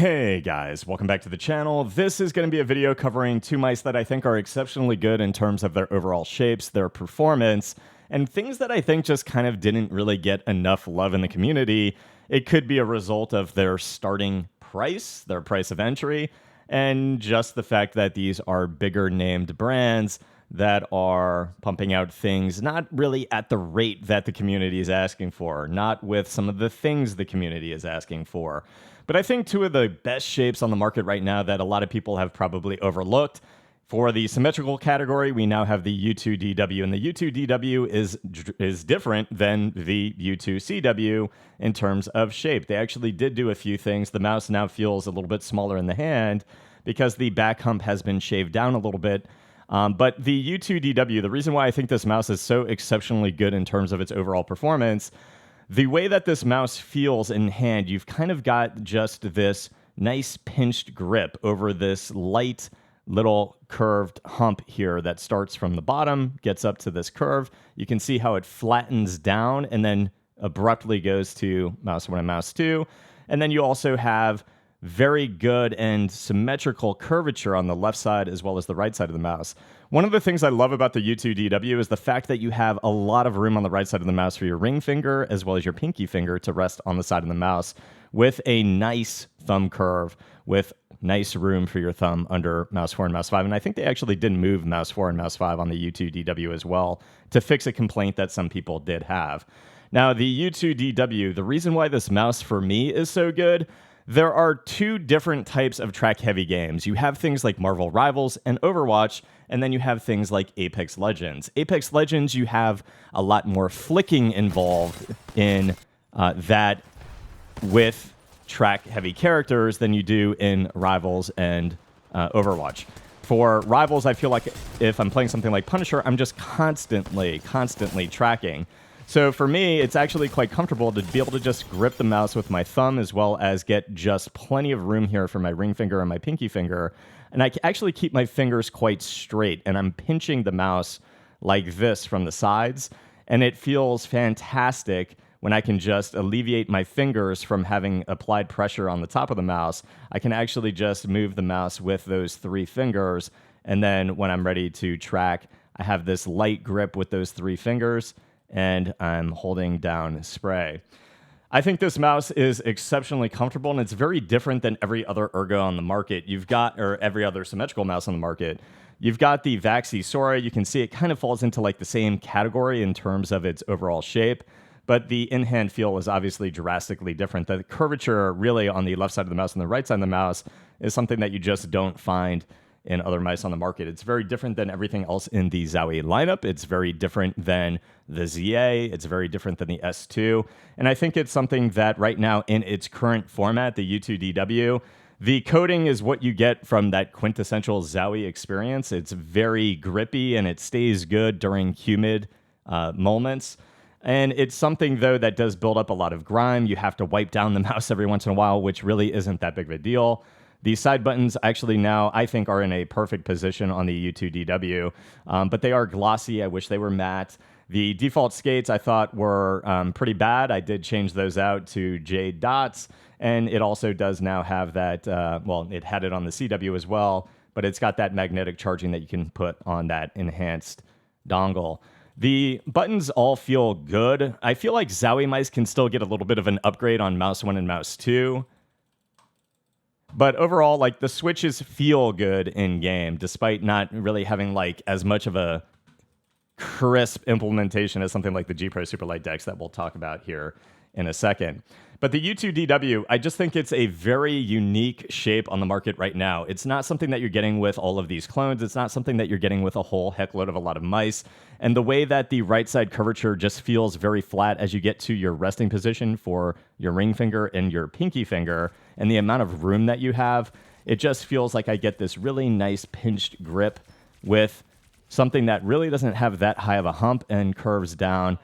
Hey guys, welcome back to the channel. This is going to be a video covering two mice that I think are exceptionally good in terms of their overall shapes, their performance, and things that I think just kind of didn't really get enough love in the community. It could be a result of their starting price, their price of entry, and just the fact that these are bigger named brands that are pumping out things not really at the rate that the community is asking for, not with some of the things the community is asking for. But I think two of the best shapes on the market right now that a lot of people have probably overlooked. For the symmetrical category, we now have the U2DW, and the U2DW is different than the U2CW in terms of shape. They actually did do a few things. The mouse now feels a little bit smaller in the hand because the back hump has been shaved down a little bit. But the U2DW, the reason why I think this mouse is so exceptionally good in terms of its overall performance, the way that this mouse feels in hand, you've kind of got just this nice pinched grip over this light little curved hump here that starts from the bottom, gets up to this curve. You can see how it flattens down and then abruptly goes to mouse 1 and mouse 2. And then you also have very good and symmetrical curvature on the left side as well as the right side of the mouse. One of the things I love about the U2DW is the fact that you have a lot of room on the right side of the mouse for your ring finger as well as your pinky finger to rest on the side of the mouse with a nice thumb curve, with nice room for your thumb under mouse 4 and mouse 5. And I think they actually did move mouse 4 and mouse 5 on the U2DW as well to fix a complaint that some people did have. Now, the U2DW, the reason why this mouse for me is so good, there are two different types of track-heavy games. You have things like Marvel Rivals and Overwatch, and then you have things like Apex Legends. Apex Legends, you have a lot more flicking involved in that with track-heavy characters than you do in Rivals and Overwatch. For Rivals, I feel like if I'm playing something like Punisher, I'm just constantly tracking. So for me, it's actually quite comfortable to be able to just grip the mouse with my thumb as well as get just plenty of room here for my ring finger and my pinky finger. And I actually keep my fingers quite straight, and I'm pinching the mouse like this from the sides. And it feels fantastic when I can just alleviate my fingers from having applied pressure on the top of the mouse. I can actually just move the mouse with those three fingers. And then when I'm ready to track, I have this light grip with those three fingers, and I'm holding down spray. I think this mouse is exceptionally comfortable, and it's very different than every other ergo on the market. Or every other symmetrical mouse on the market. You've got the Vaxi Sora. You can see it kind of falls into like the same category in terms of its overall shape, but the in-hand feel is obviously drastically different. The curvature really on the left side of the mouse and the right side of the mouse is something that you just don't find in other mice on the market. It's very different than everything else in the Zowie lineup. It's very different than the ZA. It's very different than the S2. And I think it's something that right now in its current format, the U2DW, the coating is what you get from that quintessential Zowie experience. It's very grippy and it stays good during humid moments. And it's something, though, that does build up a lot of grime. You have to wipe down the mouse every once in a while, which really isn't that big of a deal. The side buttons actually now, I think, are in a perfect position on the U2DW, but they are glossy. I wish they were matte. The default skates I thought were pretty bad. I did change those out to jade dots, and it also does now have that, well, it had it on the CW as well, but it's got that magnetic charging that you can put on that enhanced dongle. The buttons all feel good. I feel like Zowie mice can still get a little bit of an upgrade on mouse 1 and mouse 2. But overall, like, the switches feel good in game, despite not really having like as much of a crisp implementation as something like the G Pro Superlight Dex that we'll talk about here in a second. But the U2DW, I just think it's a very unique shape on the market right now. It's not something that you're getting with all of these clones. It's not something that you're getting with a whole heckload of a lot of mice. And the way that the right side curvature just feels very flat as you get to your resting position for your ring finger and your pinky finger, and the amount of room that you have, it just feels like I get this really nice pinched grip with something that really doesn't have that high of a hump and curves down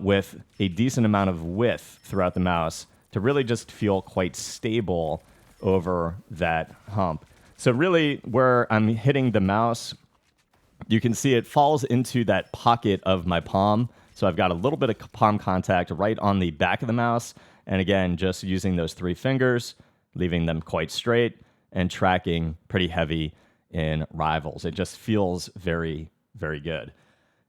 with a decent amount of width throughout the mouse to really just feel quite stable over that hump. So really, where I'm hitting the mouse, you can see it falls into that pocket of my palm. So I've got a little bit of palm contact right on the back of the mouse. And again, just using those three fingers, leaving them quite straight and tracking pretty heavy in rivals. It just feels very, very good.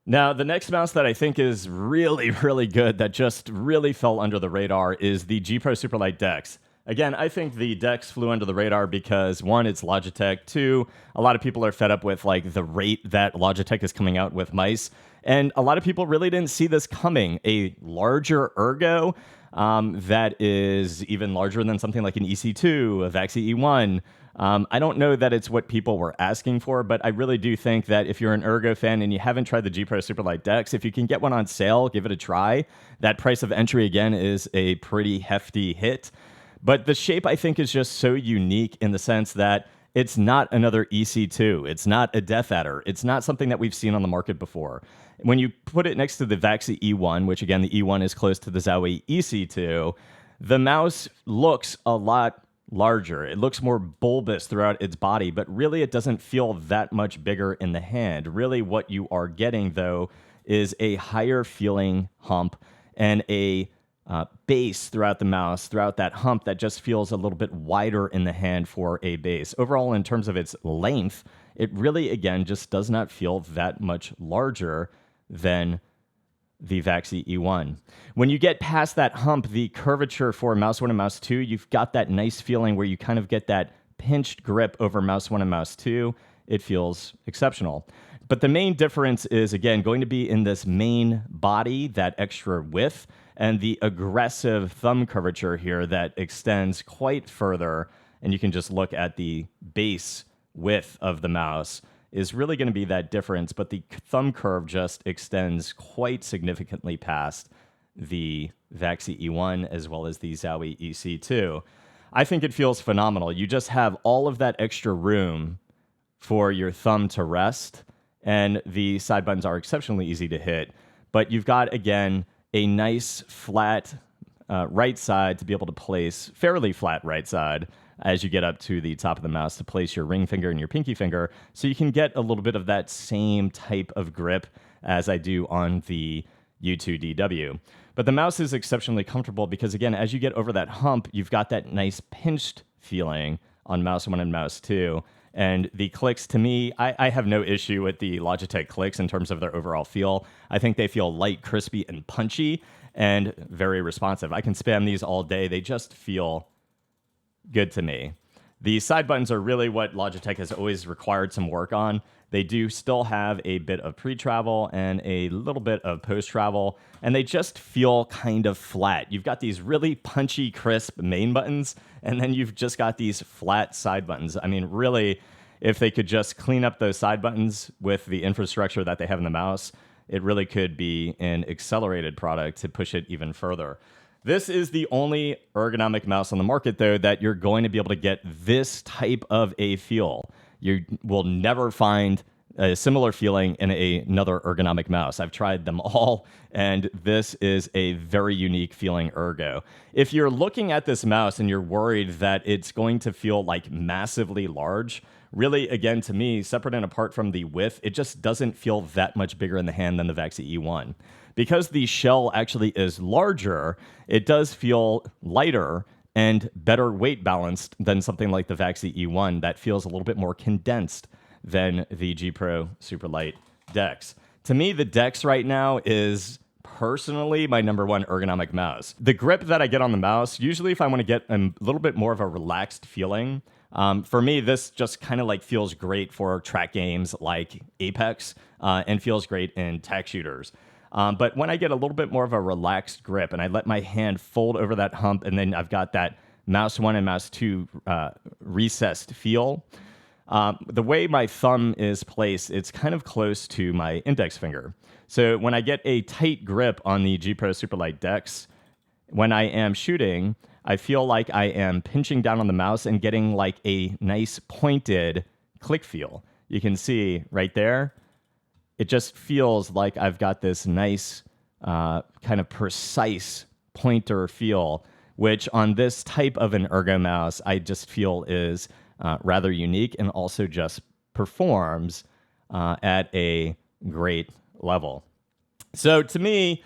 Now, the next mouse that I think is really, really good that just really fell under the radar is the G Pro Superlight Dex. Again, I think the Dex flew under the radar because, one, it's Logitech. Two, a lot of people are fed up with like the rate that Logitech is coming out with mice. And a lot of people really didn't see this coming. A larger ergo that is even larger than something like an EC2, a Vaxi E1. I don't know that it's what people were asking for, but I really do think that if you're an ergo fan and you haven't tried the G Pro Superlight Dex, if you can get one on sale, give it a try. That price of entry, again, is a pretty hefty hit. But the shape, I think, is just so unique in the sense that it's not another EC2. It's not a Death Adder. It's not something that we've seen on the market before. When you put it next to the Vaxi E1, which, again, the E1 is close to the Zowie EC2, the mouse looks a lot larger. It looks more bulbous throughout its body, but really it doesn't feel that much bigger in the hand. Really what you are getting, though, is a higher feeling hump and a base throughout the mouse, throughout that hump that just feels a little bit wider in the hand for a base. Overall, in terms of its length, it really, again, just does not feel that much larger than the Vaxi E1. When you get past that hump, the curvature for Mouse 1 and Mouse 2, you've got that nice feeling where you kind of get that pinched grip over Mouse 1 and Mouse 2. It feels exceptional. But the main difference is, again, going to be in this main body, that extra width, and the aggressive thumb curvature here that extends quite further. And you can just look at the base width of the mouse is really going to be that difference. But the thumb curve just extends quite significantly past the Vaxi E1 as well as the Zowie EC2. I think it feels phenomenal. You just have all of that extra room for your thumb to rest, and the side buttons are exceptionally easy to hit. But you've got, again, a nice flat right side to be able to place, fairly flat right side, as you get up to the top of the mouse to place your ring finger and your pinky finger, so you can get a little bit of that same type of grip as I do on the U2DW. But the mouse is exceptionally comfortable because, again, as you get over that hump, you've got that nice pinched feeling on Mouse 1 and Mouse 2. And the clicks, to me, I have no issue with the Logitech clicks in terms of their overall feel. I think they feel light, crispy, and punchy, and very responsive. I can spam these all day. They just feel good to me. The side buttons are really what Logitech has always required some work on. They do still have a bit of pre-travel and a little bit of post-travel, and they just feel kind of flat. You've got these really punchy, crisp main buttons, and then you've just got these flat side buttons. I mean, really, if they could just clean up those side buttons with the infrastructure that they have in the mouse, it really could be an accelerated product to push it even further. This is the only ergonomic mouse on the market, though, that you're going to be able to get this type of a feel. You will never find a similar feeling in another ergonomic mouse. I've tried them all, and this is a very unique feeling ergo. If you're looking at this mouse and you're worried that it's going to feel like massively large, really, again, to me, separate and apart from the width, it just doesn't feel that much bigger in the hand than the Vaxi E1. Because the shell actually is larger, it does feel lighter and better weight balanced than something like the Vaxi E1 that feels a little bit more condensed than the G Pro Superlight Dex. To me, the Dex right now is personally my number one ergonomic mouse. The grip that I get on the mouse, usually if I want to get a little bit more of a relaxed feeling, for me, this just kind of like feels great for track games like Apex and feels great in tack shooters. But when I get a little bit more of a relaxed grip and I let my hand fold over that hump, and then I've got that Mouse 1 and Mouse 2 recessed feel, the way my thumb is placed, it's kind of close to my index finger. So when I get a tight grip on the G Pro Superlight Dex, when I am shooting, I feel like I am pinching down on the mouse and getting like a nice pointed click feel. You can see right there, it just feels like I've got this nice kind of precise pointer feel, which on this type of an ergo mouse, I just feel is rather unique and also just performs at a great level. So to me,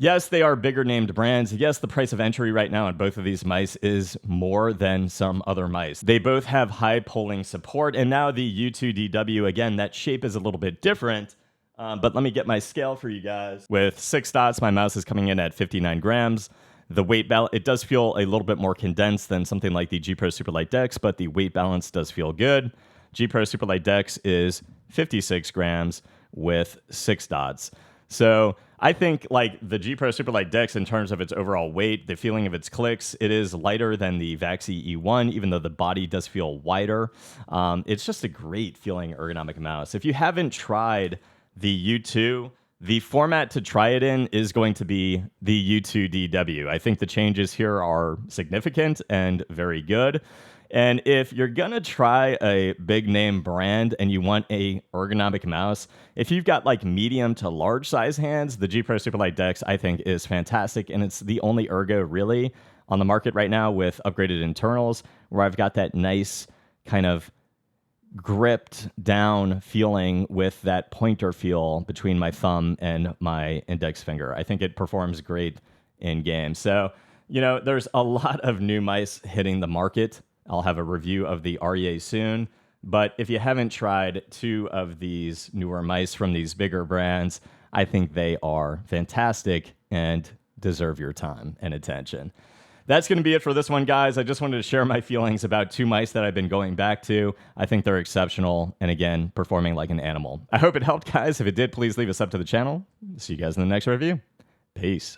Yes, they are bigger named brands. Yes, the price of entry right now on both of these mice is more than some other mice. They both have high polling support, and now the U2DW, again, that shape is a little bit different. But let me get my scale for you guys. With 6 dots, my mouse is coming in at 59 grams. The weight balance, it does feel a little bit more condensed than something like the G Pro Superlight Dex, but the weight balance does feel good. G Pro Superlight Dex is 56 grams with 6 dots. So I think like the G Pro Superlight Dex, in terms of its overall weight, the feeling of its clicks, it is lighter than the Vaxi E1, even though the body does feel wider. It's just a great feeling ergonomic mouse. If you haven't tried the U2, the format to try it in is going to be the U2DW. I think the changes here are significant and very good. And if you're gonna try a big name brand and you want a ergonomic mouse, if you've got like medium to large size hands, the G Pro Superlight Dex I think is fantastic, and it's the only ergo really on the market right now with upgraded internals, where I've got that nice kind of gripped down feeling with that pointer feel between my thumb and my index finger. I think it performs great in game. So, you know, there's a lot of new mice hitting the market. I'll have a review of the REA soon. But if you haven't tried 2 of these newer mice from these bigger brands, I think they are fantastic and deserve your time and attention. That's going to be it for this one, guys. I just wanted to share my feelings about 2 mice that I've been going back to. I think they're exceptional and, again, performing like an animal. I hope it helped, guys. If it did, please leave a sub to the channel. See you guys in the next review. Peace.